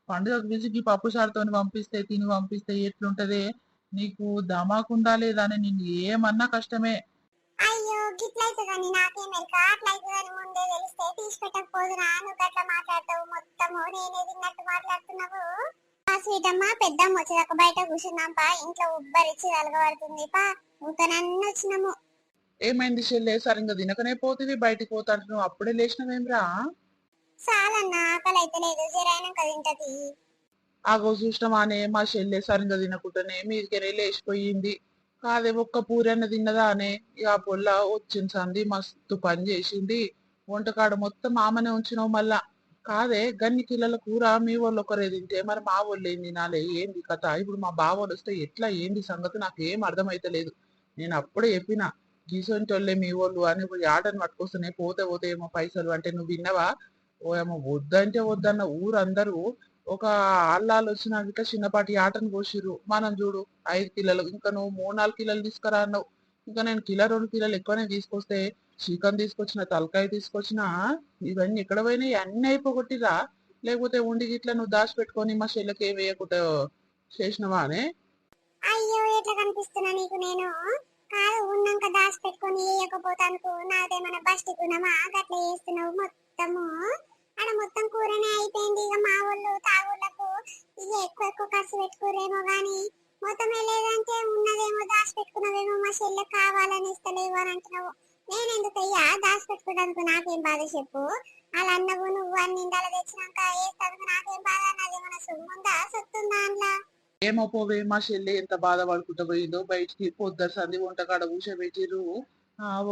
B: పండుగకు పిలిచి ఈ పప్పు చారుతో పంపిస్తే తిని పంపిస్తే ఎట్లుంటదే. నీకు దమాకుందా లేదా అని నిన్ను ఏమన్నా కష్టమే.
A: అయ్యో గిట్లయితదని నాకేం ఎరక, అట్లయితదని ముందే తెలిస్తే తీసి పెట్టకపోదునా? నువ్వు గట్లా మాట్లాడతావు, మొత్తము నేనే తిన్నట్టు మాట్లాడుతున్నావు. స్వీటమ్మ పెద్దమ్మ వచ్చేదాకా బయట కూర్చున్నాం పా, ఇంట్లో ఉబ్బరిచ్చి అలగబడుతుంది పా, ఊకనన్న వచ్చినాము.
B: ఏమైంది చెల్లె? సరిగ్గా తినకనే పోతివి, బయటికి పోతా నువ్వు అప్పుడే లేచినవేమ్రా?
A: చాలన్నా ఆకలి అయితే లేదు, జరైనాక తింటది.
B: ఆగో చూసినవానే, మా చెల్లె సరిగ్గా తినకుండానే మీదికెనే లేచిపోయింది. కాదే ఒక్క పూరన్న తిన్నదా అనే? ఇక ఆ పొల్ల వచ్చిన సంది మస్తు పని చేసింది. వంటకాడ మొత్తం ఆమెనే ఉంచినావు మళ్ళా. కాదే గన్ని కిలోల కూర మీ వాళ్ళు ఒకరే తింటే మరి మా వాళ్ళు ఏం తినాలి? ఏంది కథ? ఇప్పుడు మా బావోళ్ళు వస్తే ఎట్లా, ఏంది సంగతి? నాకు ఏం అర్థమైతలేదు. నేను అప్పుడే చెప్పిన గీసొంటి వాళ్ళే మీ వాళ్ళు అని. ఇప్పుడు ఆటను పట్టుకొస్తేనే పోతే పోతే ఏమో పైసలు అంటే నువ్వు విన్నవా? ఓ ఏమో వద్దంటే వద్దన్న ఊరందరూ ఒక అల్లాలు వచ్చినాక ఇట్లా చిన్నపాటి ఆటను కోసిర్రు. మనం చూడు 5 కిలోలు, ఇంకా నువ్వు 3-4 కిలోలు తీసుకురా అన్నావు. ఇంకా నేను కిలో 2 కిలోలు ఎక్కువనే తీసుకొస్తే చికెన్ తీసుకొచ్చిన, తలకాయ తీసుకొచ్చిన, ఇవన్నీ ఎక్కడ పోయినాయి? అన్ని అయిపోగొట్టిరా? లేకపోతే ఉండి ఇట్లా నువ్వు దాచిపెట్టుకొని మా చెల్లెకి ఏం వేయకుండా చేసినవా అనే?
A: అయ్యో ఎట్లా కనిపిస్తున్నా నీకు నేను? కాదు ఉన్నాక దాచి పెట్టుకొని వేయకపోతానుకో నాదేమన్నా బస్టి గుణమా గట్లా చేస్తున్నావు? మొత్తము ఆడ మొత్తం కూరనే అయిపోయింది. ఇక మా వాళ్ళు తాగుళ్ళకు ఇక ఎక్కువ ఎక్కువ ఖర్చు పెట్టుకోరేమో గాని మొత్తం లేదంటే ఉన్నదేమో దాచి పెట్టుకున్నావేమో, మా చెల్లెకి కావాలని ఇస్తలేవు అని అంటున్నావు. నేనెందుకయ్యా దాచి పెట్టుకోవడానికి? నాకేం బాధ చెప్పు. అలా అన్నవు నువ్వు అన్ని ఇండాల తెచ్చినాక వేస్తానికి నాకేం బాధ? నాదేమన్నా సొమ్ముందా సొత్తుందా అందులో?
B: ఏమో పోవే, మా చెల్లి ఎంత బాధపడుకుంటూ పోయిందో. బయటికి పొద్దున సంది వంటకాడ కూర్చోబెట్టిర్రు.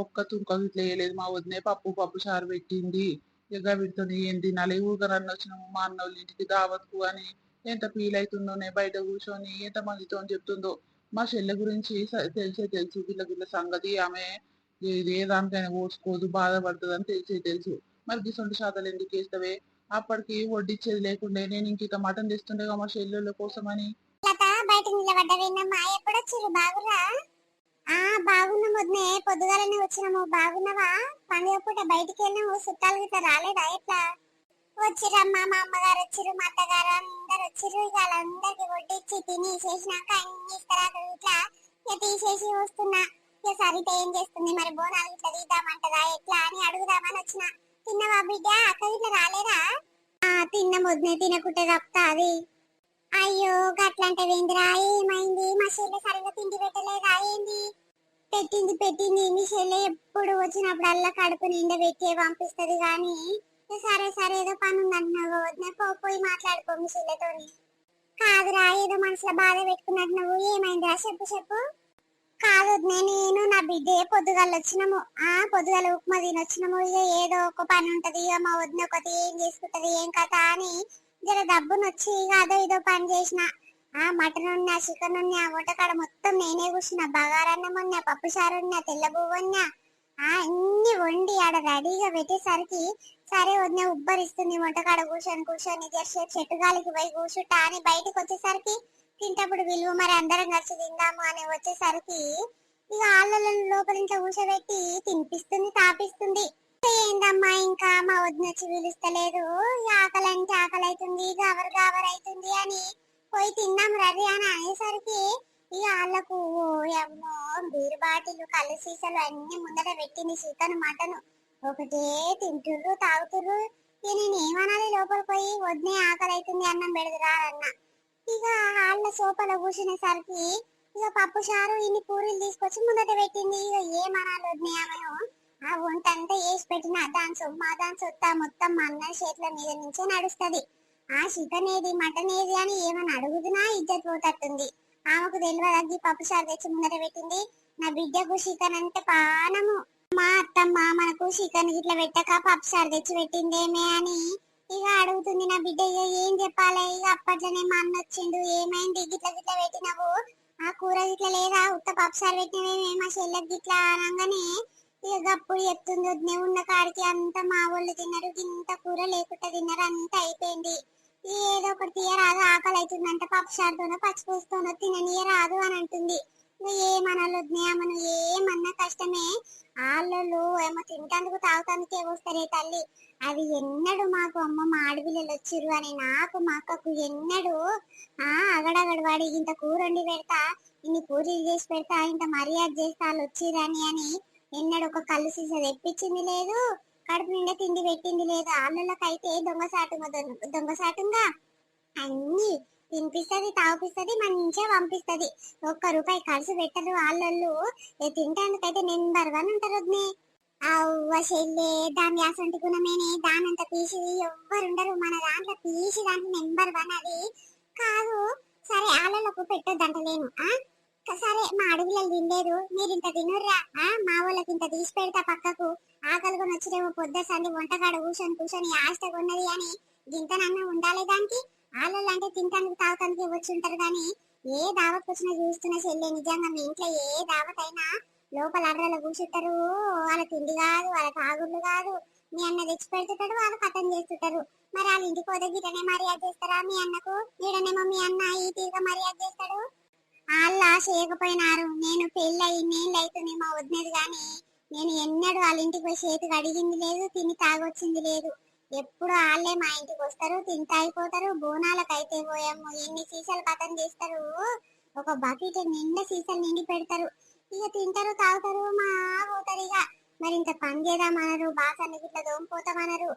B: ఒక్క తుక్క ఇట్లా వేయలేదు. మా వదినే పప్పు పప్పు చారు పెట్టింది. ఇక వీటితో ఏం తినాలి? ఊరికరన్న వచ్చినాము మా అన్న వాళ్ళ ఇంటికి దావత్కు అని ఎంత ఫీల్ అవుతుందోనే. బయట కూర్చొని ఎంత మందితో చెప్తుందో. మా చెల్లె గురించి తెలిసే తెలుసు. వీళ్ళ సంగతి ఆమె ఇది ఏ దానికైనా ఓడ్చుకోదు, బాధపడుతుంది అని తెలిసే తెలుసు. మరి గిసొంటి శాతాలు ఎందుకు వేస్తావే? అప్పటికి వడ్డిచ్చేది లేకుండే నేను ఇంక మటన్ తెస్తుండేగా మా చెల్లెళ్ళ కోసమని.
A: లత బయట నిలబడ్డవేనమ్మా, ఎప్పుడొచ్చిర్రు? బాగురా? ఆ బాగున్నాం వదినే, పొద్దుగాలనే వచ్చినాము. బాగున్నావా? పండుగ పూట బయటికి వెళ్ళినాము, చుట్టాలు గిట్లా రాలేదా? ఎట్లా వచ్చిరమ్మా? మా అమ్మగారు వచ్చిర్రు, మా అత్తగారు అందరు వచ్చిర్రు. ఇక వాళ్ళందరికి వడ్డిచ్చి తిని చేసినాక అన్ని ఇస్తారా ఇట్లా ఇక తీసేసి వస్తున్నా. ఇక సరిత ఏం చేస్తుంది మరి? బోనాలు ఇట్లా తీద్దామంటదా ఎట్లా అని అడుగుదామని వచ్చిన. తిన్నవా బిడ్డ? అక్క ఇట్లా రాలేదా? తిన్న వదినే, తినకుంటే తప్పుతా అది. అయ్యో గట్లంటే వేందిరా? ఏమైంది? మా చెల్లె సరిగ్గా తిండి పెట్టలేదా ఏంది? పెట్టింది పెట్టింది. మీ చెల్లె ఎప్పుడు వచ్చినప్పుడల్లా కడుపు నిండా పెట్టే పంపిస్తది గాని. సరే సరే ఏదో పని ఉందంటున్నావు వదిన, పోయి మాట్లాడుకో మీ చెల్లెతోని. కాదురా, ఏదో మనసులో బాధ పెట్టుకున్నట్టు నువ్వు. ఏమైందిరా? చెప్పు చెప్పు. కాదు వదినే, నేను నా బిడ్డే పొద్దుగాల వచ్చినాము. పొద్దుగాల ఉప్మా తిని వచ్చినాము. ఇక ఏదో ఒక పని ఉంటది, ఇక మా వదిన ఒకటి ఏం చేసుకుంటది ఏం కథ అని జర డబ్బునొచ్చి ఇక అదో ఇదో పని చేసిన. మటన్ ఉన్నా, చికెన్ ఉన్నా, వంటకాడ మొత్తం నేనే కూర్చున్నా. బగారన్నం ఉన్నా, పప్పు చారు ఉన్నా, తెల్ల పువ్వు ఉన్నా, అన్ని వండి ఆడ రెడీగా పెట్టేసరికి సరే వదిన ఉబ్బరిస్తుంది వంటకాడ కూర్చొని కూర్చొని జరసేపు చెట్టు గాలికి పోయి కూర్చుంటా అని బయటకు వచ్చేసరికి తింటప్పుడు విలువ మరి అందరం కలిసి తిందాము అని వచ్చేసరికి ఇక ఆళ్ళ లోపల ఇంట్లో కూర్చోబెట్టి తినిపిస్తుంది, తాపిస్తుంది. ఏందమ్మా ఇంకా మా వదిన వచ్చి పిలుస్తలేదు. ఆకలి అంటే ఆకలి అవుతుంది, గవర్ గవర్ అవుతుంది అని పోయి తిన్నాం రవి అని అనేసరికి ఇక వాళ్ళకు ఏమో బీరు బాటిల్, కళ్ళు సీసాలు అన్ని ముందర పెట్టింది. చికెన్ మటన్ ఒకటే తింటుర్రు, తాగుతుర్రు. ఇక నేను ఏమనాలి? లోపల పోయి వదినే ఆకలి అవుతుంది అన్నం పెడదురా అన్న. ఇక వాళ్ళ సోఫాలో కూర్చునేసరికి ఇక పప్పు చారు ఇన్ని పూరీలు తీసుకొచ్చి ముందట పెట్టింది. ఇక ఏమనాలి వదినే ఆమెను? ఆ వంట అంతా వేసి పెట్టిన దాని సొమ్మ దాని సొత్త మొత్తం మా అన్న చేతుల మీద నుంచే నడుస్తుంది. చికెన్ ఏది మటన్ ఏది అని ఏమని అడుగుతున్నా ఇజ్జత్ పోతట్టుంది. ఆమెకు తెలియదగ్గి పప్పు చారు తెచ్చి ముందర పెట్టింది. నా బిడ్డకు చికెన్ అంటే పానము. మా అత్తమ్మ మనకు చికెన్ ఇట్లా పెట్టక పప్పు చారు తెచ్చి పెట్టిందేమే అని ఇక అడుగుతుంది నా బిడ్డ. ఇక ఏం చెప్పాలి? ఇక అప్పట్లోనే మా అన్న వచ్చిండు, ఏమైంది గిట్ల గిట్ల పెట్టినవు? ఆ కూర గిట్ల లేదా? ఉత్త పప్పు చారు పెట్టినవేమే మా చెల్లెకి గిట్లా అనగానే ఇక గప్పుడు చెప్తుంది వదినే, ఉన్న కాడికి అంత మా వాళ్ళు తిన్నారు, ఇంత కూర లేకుండా తిన్నారు, అంత అయిపోయింది. ఏదో ఒకటి తీయరాదు, ఆకలి అవుతుందంట, పప్పు చారుతోనో పచ్చిపూస్తోనో తిననీయరాదు అని అంటుంది. ఏమనాలి వదినే ఆమెను? ఏమన్నా కష్టమే. ఆళ్ళు ఏమో తింటాందుకు తాగుతాందుకే వస్తారే తల్లి. అది ఎన్నడు మాకు అమ్మ మా ఆడపిల్లలు వచ్చిర్రు అని నాకు మా అక్కకు ఎన్నడు అగడగడు వాడి ఇంత కూర వండి పెడతా, ఇన్ని పూరీలు చేసి పెడతా, ఇంత మర్యాద చేస్తా వాళ్ళు వచ్చిరని అని ఎన్నడు ఒక కళ్ళు సీసా తెప్పించింది లేదు, కడుపు నిండా తిండి పెట్టింది లేదు. ఆళ్ళకైతే దొంగసాటుగా అన్ని తినిపిస్తుంది, తాగిపిస్తుంది, మంచిగా పంపిస్తుంది. ₹1 ఖర్చు పెట్టరు వాళ్ళళ్ళు. తినటానికైతే నెంబర్ 1 ఉంటారు వదినే. అవ్వ చెల్లె, దాని అసంటి గుణమేనే, దానంత పీసిది ఎవ్వరుండరు మన దాంట్లో. పీసి దాంట్లో నెంబర్ 1 అది కాదు. సరే ఆళ్ళకు పెట్టొద్దంటలేను. సరే మా అడవిలో తినలేదు, మీరు ఇంత తినుర్రా, మా వాళ్ళకి ఇంత తీసి పెడతా పక్కకు. ఆకలికొని వచ్చిరేమో పొద్దుసంది వంటకాడ కూర్చొని కూర్చొని ఆశగా ఉన్నది అని గింతనన్నా ఉండాలి దానికి. ఆళ్ళు అంటే తింటానికి తాగటానికి వచ్చుంటారు కానీ ఏ దావత్ వచ్చినా చూస్తున్నా చెల్లె. నిజంగా మీ ఇంట్లో ఏ దావత్ అయినా లోపల అర్రలో కూర్చుంటారు. వాళ్ళ తిండి కాదు, వాళ్ళ తాగుళ్ళు కాదు, మీ అన్న తెచ్చి పెడుతుంటాడు, వాళ్ళు కథం చేస్తుంటారు. మరి వాళ్ళ ఇంటికి పోతే గిటనే మర్యాద చేస్తారా మీ అన్నకు? ఈడనేమో మీ అన్న ఈ తీరుగా మర్యాద చేస్తాడు. వాళ్ళ చేయకపోయినారు. నేను పెళ్ళి 2 అవుతుంది మా వదినది గాని నేను ఎన్నడూ వాళ్ళ ఇంటికి పోయి చేతికి అడిగింది లేదు, తిని తాగొచ్చింది లేదు. ఎప్పుడు వాళ్ళే మా ఇంటికి వస్తారు, తిని తాగిపోతారు. బోనాలకైతే పోయాము ఎన్ని సీసాలు కథం చేస్తారు. ఒక బకెట్ నిండా సీసాలు నిండి పెడతారు. ఇక తింటారు, తాగుతారు, మా పోతారు ఇక. మరి ఇంత పని చేద్దామనరు, బాసన్ని ఇట్లా దోమిపోతామనరు.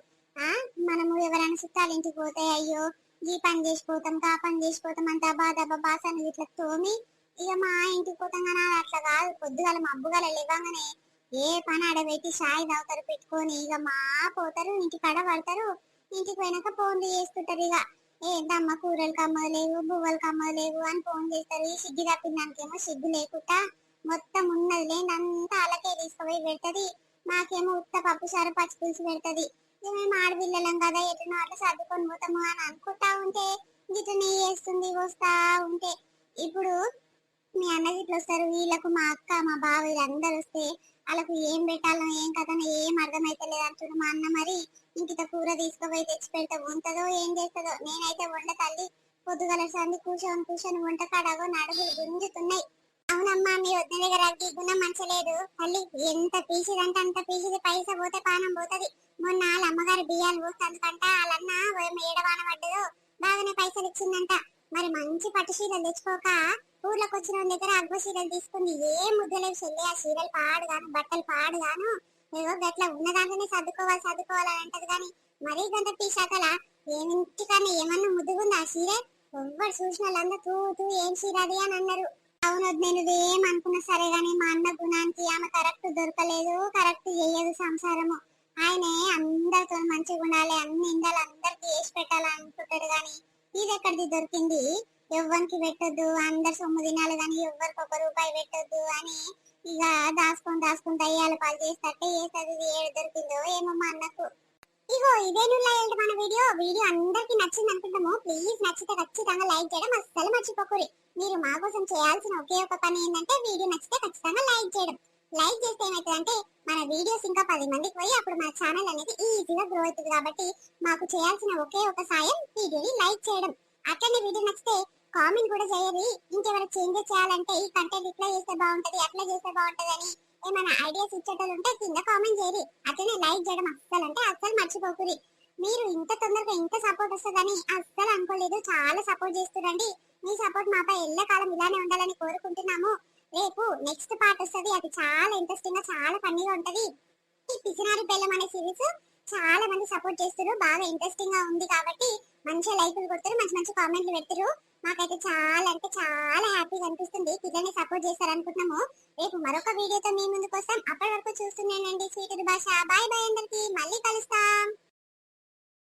A: మనము ఎవరైనా చుట్టాలు ఇంటికి పోతే అయ్యో ఈ పని చేసిపోతాం, ఆ పని చేసిపోతాం అంత దబ్బా బాసన్ని ఇట్లా తోమి ఇక మా ఇంటికి పోతాం. కానీ అట్లా కాదు. పొద్దుగాల మబ్బుగాల లేవగానే ఏ పని ఆడబెట్టి షాయి తాగుతారు పెట్టుకొని ఇక మా పోతారు, ఇంటికాడ పడతారు. ఇంటికి పోయినాక ఫోన్లు చేస్తుంటారు. ఇక ఏంటమ్మా కూరలు కమ్మలేవు, బువ్వలు కమ్మలేవు అని ఫోన్ చేస్తారు. ఈ సిగ్గు తప్పిందానికేమో సిగ్గు లేకుండా మొత్తం ఉన్నది లేదంతా అలాగే తీసుకుపోయి పెడతది. మాకేమో ఉత్త పప్పు చారు పచ్చి పులుసు పెడతది. మేము ఆడపిల్లలం కదా ఎట్లనో అట్లా సర్దుకొని పోతాము అని అనుకుంటా ఉంటే గిట్లనే చేస్తుంది వస్తా ఉంటే. ఇప్పుడు మీ అన్నకి ఇట్లా వస్తారు, వీళ్ళకు మా అక్క మా బావ వీళ్ళందరూ వస్తే వాళ్ళకు ఏం పెట్టాలో ఏం కథనో ఏం అర్థమైతలేదు అంటుడు మా అన్న. మరి ఇంకిత కూర తీసుకుపోయి తెచ్చి పెడితే ఉంటుందో ఏం చేస్తుందో. నేనైతే వంట తల్లి పొద్దుగల సంది కూర్చొని కూర్చొని వంట కాడగో నడుగులు గుంజుతున్నాయి. అవునమ్మా, మీ వదిన దగ్గర ఈ గుణం మంచలేదు తల్లి. ఎంత పీసిదంటే అంత పీసిది, పైసా పోతే పానం పోతది. మొన్న వాళ్ళ అమ్మగారు బియ్యాలు పోస్తుందంట, వాళ్ళన్న ఏడవాన పడ్డదో బాగానే పైసలు ఇచ్చిందంట. మరి మంచి పట్టు చీరలు తెచ్చుకోక ఊర్లోకి వచ్చిన దగ్గర అగ్గు చీరలు తీసుకుంది. ఏ ముద్దలేవు చెల్లి, ఆ చీరలు పాడుగాను, బట్టలు పాడుగాను. ఏదో గట్లా ఉన్నదాంట్లోనే సర్దుకోవాలని అంటది కానీ మరీ గంట పీసాకలా ఏమింటికన్నా ఏమన్నా ముద్దుగుంది ఆ చీర. ఎవ్వరు చూసిన వాళ్ళందరూ తూ తూ ఏం చీర అది అని అన్నారు. అవును, నేను ఏం అనుకున్నా సరే గాని మా అన్న గుణానికి ఆమె కరెక్ట్ దొరకలేదు, కరెక్ట్ చేయదు సంసారము. ఆయనే అందరితో మంచిగా ఉండాలి, అన్ని ఇండాలి, అందరికి వేసి పెట్టాలి అనుకుంటాడు గాని ఇది ఎక్కడిది దొరికింది. ఎవ్వరికి పెట్టొద్దు, అందరు సొమ్ము తినాలి కానీ ఎవ్వరికి ₹1 పెట్టొద్దు అని ఇక దాచుకొని దయ్యాల పాలు చేస్తట్టే చేస్తుంది. ఇది ఏడు దొరికిందో ఏమో మా అన్నకు. ఇగో ఇదేనులా మన వీడియో అందరికి నచ్చింది అనుకుంటాము. ప్లీజ్ నచ్చితే ఖచ్చితంగా లైక్ చేయడం అస్సలు మర్చిపోకూరి. మీరు మా కోసం చేయాల్సిన ఒకే ఒక పని ఏంటంటే వీడియో నచ్చితే ఖచ్చితంగా లైక్ చేయడం. లైక్ చేస్తే ఏమవుతుందంటే మన వీడియోస్ ఇంకా 10 మందికి పోయి అప్పుడు మన ఛానల్ అనేది ఈజీగా గ్రో అవుతుంది. కాబట్టి మాకు చేయాల్సిన ఒకే ఒక సాయం వీడియోని లైక్ చేయడం. అట్లనే వీడియో నచ్చితే కామెంట్ కూడా చేయాలి. ఇంకెవరైనా చేంజెస్ చేయాలంటే ఈ కంటెంట్ ఇట్లా చేస్తే బాగుంటది, అట్లా చేస్తే బాగుంటది అని ఏమైనా ఐడియాస్ ఇచ్చేటోళ్ళు ఉంటే కింద కామెంట్ చేయరి. అట్లనే లైక్ చేయడం అస్సలు మర్చిపోకూరి. మీరు ఇంత తొందరగా ఇంత సపోర్ట్ వస్తుందని అస్సలు అనుకోలేదు. చాలా సపోర్ట్ చేస్తురండి. మీ సపోర్ట్ మాపై ఎల్లకాలం ఇలానే ఉండాలని కోరుకుంటున్నాము. రేపు నెక్స్ట్ పార్ట్ వస్తుంది, అది చాలా ఇంట్రెస్టింగ్ గా చాలా ఫన్నీగా ఉంటది. ఈ పిసినారి బెల్లం అనే సిరీస్ చాలా మంది సపోర్ట్ చేస్తారు, బాగా ఇంట్రెస్టింగ్ గా ఉంది కాబట్టి మంచిగా లైకులు కొడతారు, మంచి మంచి కామెంట్లు పెడతారు. మాకైతే చాలా అంటే చాలా హ్యాపీగా అనిపిస్తుంది. పిల్లల్ని సపోర్ట్ చేస్తారు అనుకుంటున్నాము. రేపు మరొక వీడియోతో మీ ముందుకు వస్తాం. అప్పటి వరకు చూస్తున్నానండి స్వీట్ భాష. బాయ్ బాయ్ అందరికి, మళ్ళీ కలుస్తాం.